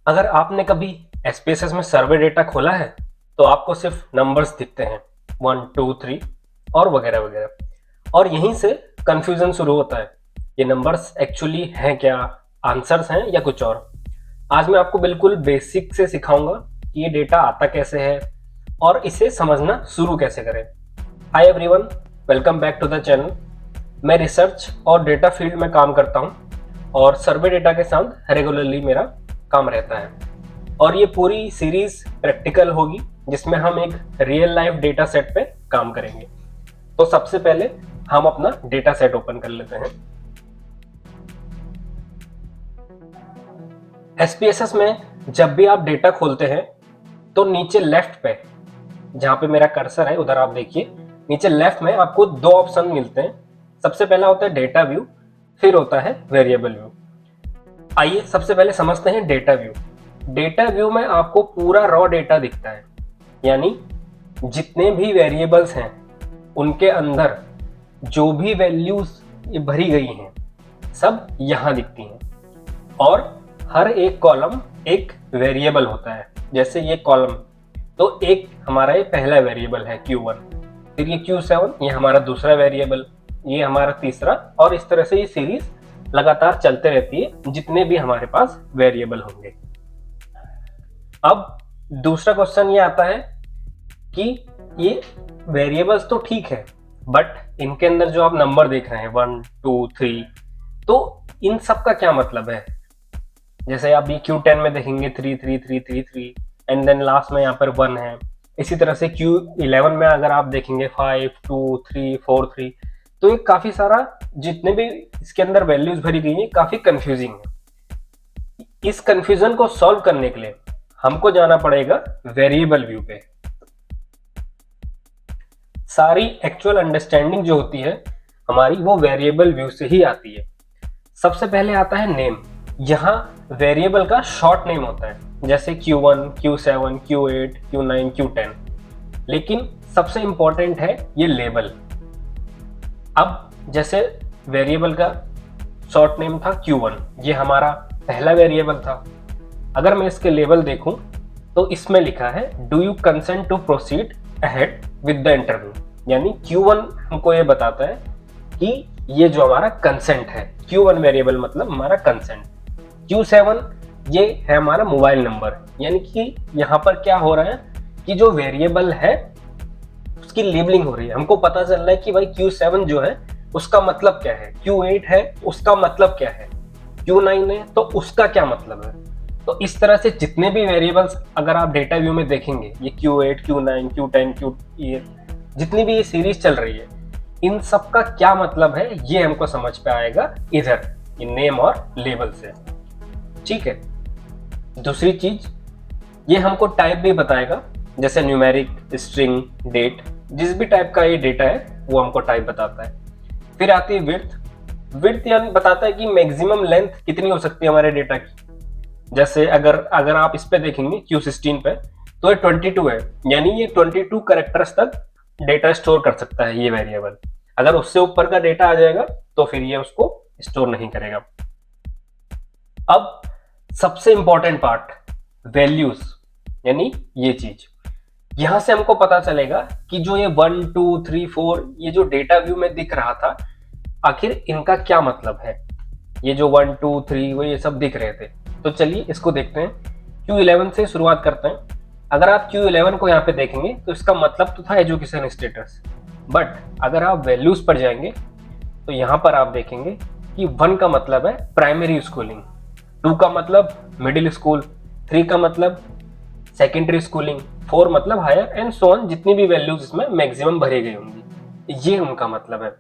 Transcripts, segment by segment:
अगर आपने कभी एसपीएसएस में सर्वे डेटा खोला है तो आपको सिर्फ नंबर्स दिखते हैं 1 2 3 और वगैरह वगैरह, और यहीं से कंफ्यूजन शुरू होता है। ये नंबर्स एक्चुअली हैं क्या, आंसर्स हैं या कुछ और। आज मैं आपको बिल्कुल बेसिक से सिखाऊंगा कि ये डेटा आता कैसे है और इसे समझना शुरू कैसे करें। Hi everyone, welcome back to the channel. मैं रिसर्च और डेटा फील्ड में काम करता हूँ और सर्वे डेटा के साथ रेगुलरली मेरा काम रहता है। और ये पूरी सीरीज प्रैक्टिकल होगी जिसमें हम एक रियल लाइफ डेटा सेट पे काम करेंगे। तो सबसे पहले हम अपना डेटा सेट ओपन कर लेते हैं। एसपीएसएस में जब भी आप डेटा खोलते हैं तो नीचे लेफ्ट पे, जहां पे मेरा कर्सर है उधर आप देखिए, नीचे लेफ्ट में आपको दो ऑप्शन मिलते हैं। सबसे पहला होता है डेटा व्यू, फिर होता है वेरिएबल व्यू। आइए सबसे पहले समझते हैं डेटा व्यू। डेटा व्यू में आपको पूरा रॉ डेटा दिखता है, यानी जितने भी वेरिएबल्स हैं उनके अंदर जो भी वैल्यूज भरी गई हैं सब यहां दिखती हैं। और हर एक कॉलम एक वेरिएबल होता है। जैसे ये कॉलम, तो एक हमारा ये पहला वेरिएबल है Q1, फिर ये Q7, ये हमारा दूसरा वेरिएबल, ये हमारा तीसरा, और इस तरह से ये सीरीज लगातार चलते रहती है जितने भी हमारे पास वेरिएबल होंगे। अब दूसरा क्वेश्चन ये आता है कि ये वेरिएबल्स तो ठीक है, बट इनके अंदर जो आप नंबर देख रहे हैं 1 2 3, तो इन सब का क्या मतलब है। जैसे आप ये Q10 में देखेंगे 3 3 3 3 3 एंड देन लास्ट में यहाँ पर 1 है। इसी तरह से Q11 में अगर आप देखेंगे 5 2 3 4 3, तो ये काफी सारा जितने भी इसके अंदर वैल्यूज भरी गई है काफी कंफ्यूजिंग है। इस कंफ्यूजन को सॉल्व करने के लिए हमको जाना पड़ेगा वेरिएबल व्यू पे। सारी एक्चुअल अंडरस्टैंडिंग जो होती है हमारी वो वेरिएबल व्यू से ही आती है। सबसे पहले आता है नेम। यहाँ वेरिएबल का शॉर्ट नेम होता है, जैसे Q1 Q7 Q8 Q9 Q10। लेकिन सबसे इंपॉर्टेंट है ये लेबल। अब जैसे वेरिएबल का शॉर्ट नेम था Q1, ये हमारा पहला वेरिएबल था। अगर मैं इसके लेबल देखूं तो इसमें लिखा है do you consent to proceed ahead with the interview, यानी Q1 हमको ये बताता है कि ये जो हमारा कंसेंट है, Q1 वेरिएबल मतलब हमारा कंसेंट। Q7 ये है हमारा मोबाइल नंबर, यानी कि यहाँ पर क्या हो रहा है कि जो वेरिएबल है उसकी लेबलिंग हो रही है। हमको पता चल रहा है कि भाई Q7 जो है उसका मतलब क्या है, Q8 है उसका मतलब क्या है, Q9 है तो उसका क्या मतलब है। तो इस तरह से जितने भी वेरिएबल्स अगर आप डेटा व्यू में देखेंगे, ये Q8 Q9 Q10 Q, जितनी भी ये सीरीज चल रही है, इन सब का क्या मतलब है ये हमको समझ पे आएगा इधर नेम और लेबल से। ठीक है। दूसरी चीज, ये हमको टाइप भी बताएगा, जैसे न्यूमेरिक, स्ट्रिंग, डेट, जिस भी टाइप का ये डेटा है वो हमको टाइप बताता है। फिर आती है विड्थ। विड्थ यानी बताता है कि मैक्सिमम लेंथ कितनी हो सकती है हमारे डेटा की। जैसे अगर आप इस पे देखेंगे Q16 पे, तो ये 22 है, यानी ये 22 कैरेक्टर्स तक डेटा स्टोर कर सकता है ये वेरिएबल। अगर उससे ऊपर का डेटा आ जाएगा तो फिर ये उसको स्टोर नहीं करेगा। अब सबसे इंपॉर्टेंट पार्ट, वैल्यूज, यानी ये चीज। यहां से हमको पता चलेगा कि जो ये 1 2 3 4 ये जो डेटा व्यू में दिख रहा था, आखिर इनका क्या मतलब है। ये जो 1 2 3 वो ये सब दिख रहे थे, तो चलिए इसको देखते हैं। Q11 से शुरुआत करते हैं। अगर आप Q11 को यहाँ पे देखेंगे तो इसका मतलब तो था एजुकेशन स्टेटस, बट अगर आप वैल्यूज पर जाएंगे तो यहाँ पर आप देखेंगे कि 1 का मतलब है प्राइमरी स्कूलिंग, 2 का मतलब मिडिल स्कूल, 3 का मतलब सेकेंडरी स्कूलिंग, 4 मतलब हायर एंड सो ऑन, जितनी भी वैल्यूज इसमें मैक्सिमम भरी गई होंगी, ये उनका मतलब है।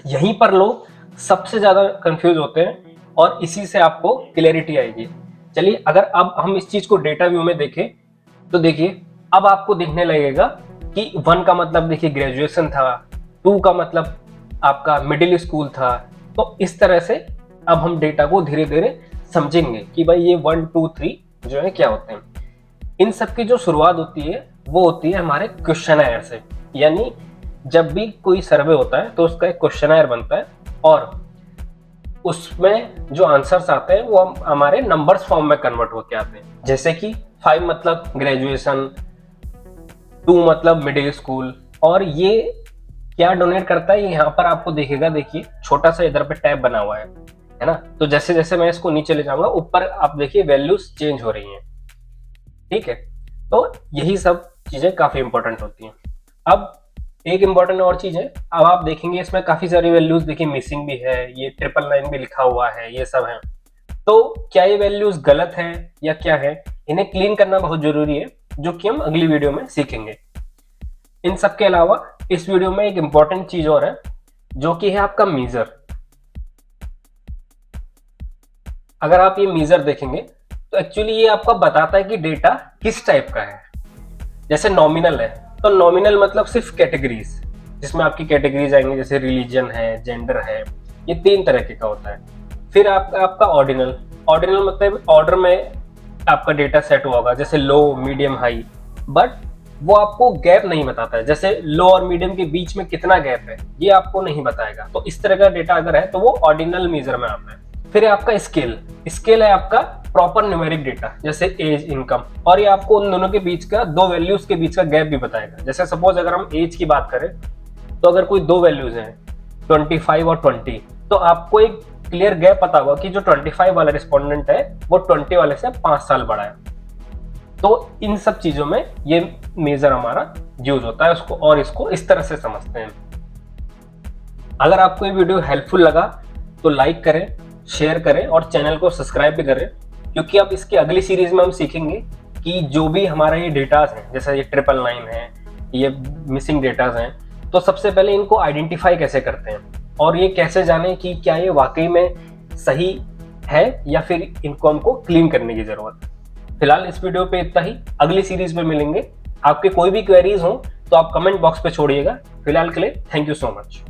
यहीं पर लोग सबसे ज्यादा कंफ्यूज होते हैं और इसी से आपको क्लैरिटी आएगी। चलिए अगर अब हम इस चीज को डेटा व्यू में देखें तो देखिए अब आपको दिखने लगेगा कि 1 का मतलब देखिए ग्रेजुएशन था, 2 का मतलब आपका मिडिल स्कूल था। तो इस तरह से अब हम डेटा को धीरे धीरे समझेंगे कि भाई ये 1 2 3 जो है क्या होते हैं। इन सब की जो शुरुआत होती है वो होती है हमारे क्वेश्चनर से, यानी जब भी कोई सर्वे होता है तो उसका एक क्वेश्चनर बनता है और उसमें जो आंसर्स आते हैं वो हमारे नंबर्स फॉर्म में कन्वर्ट होके आते हैं। जैसे कि 5 मतलब ग्रेजुएशन, 2 मतलब मिडिल स्कूल। और ये क्या डोनेट करता है, ये यहाँ पर आपको दिखेगा, देखिए छोटा सा इधर पे टैब बना हुआ है ना। तो जैसे जैसे मैं इसको नीचे ले जाऊंगा, ऊपर आप देखिए वैल्यूज चेंज हो रही हैं, ठीक है। तो यही सब चीजें काफी इंपॉर्टेंट होती हैं। अब एक इंपॉर्टेंट और चीज है, अब आप देखेंगे इसमें काफी सारी वैल्यूज देखिए मिसिंग भी है, ये 999 भी लिखा हुआ है, ये सब है। तो क्या ये वैल्यूज गलत है या क्या है, इन्हें क्लीन करना बहुत जरूरी है, जो कि हम अगली वीडियो में सीखेंगे। इन सब के अलावा इस वीडियो में एक इंपॉर्टेंट चीज और है, जो कि है आपका मीजर। अगर आप ये मीजर देखेंगे तो एक्चुअली ये आपको बताता है कि डेटा किस टाइप का है। जैसे नॉमिनल है, तो नॉमिनल मतलब सिर्फ कैटेगरीज, जिसमें आपकी कैटेगरीज आएंगे, जैसे रिलीजन है, जेंडर है, ये 3 तरह का होता है। फिर आपका ऑर्डिनल, ऑर्डिनल मतलब ऑर्डर में आपका डेटा सेट हुआ होगा, जैसे लो, मीडियम, हाई, बट वो आपको गैप नहीं बताता है, जैसे लो और मीडियम के बीच में कितना गैप है ये आपको नहीं बताएगा। तो इस तरह का डेटा अगर है तो वो ऑर्डिनल मीजर में आता है। फिर आपका स्केल, स्केल है आपका प्रॉपर न्यूमेरिक डेटा, जैसे एज, इनकम, और ये आपको उन दोनों के बीच का, 2 वैल्यूज के बीच का गैप भी बताएगा। जैसे सपोज अगर हम एज की बात करें, तो अगर कोई 2 वैल्यूज हैं 25 और 20, तो आपको एक क्लियर गैप पता होगा कि जो 25 वाला रिस्पोंडेंट है वो 20 वाले से 5 साल बड़ा है। तो इन सब चीजों में ये मेजर हमारा यूज होता है उसको, और इसको इस तरह से समझते हैं। अगर आपको ये वीडियो हेल्पफुल लगा तो लाइक करें, शेयर करें और चैनल को सब्सक्राइब भी करें, क्योंकि अब इसकी अगली सीरीज में हम सीखेंगे कि जो भी हमारा ये डेटाज हैं, जैसे ये 999 है, ये मिसिंग डेटाज हैं, तो सबसे पहले इनको आइडेंटिफाई कैसे करते हैं, और ये कैसे जाने कि क्या ये वाकई में सही है या फिर इनको हमको क्लीन करने की जरूरत है। फिलहाल इस वीडियो पे इतना ही, अगली सीरीज में मिलेंगे। आपके कोई भी क्वेरीज हो तो आप कमेंट बॉक्स पे छोड़िएगा। फिलहाल के लिए थैंक यू सो मच।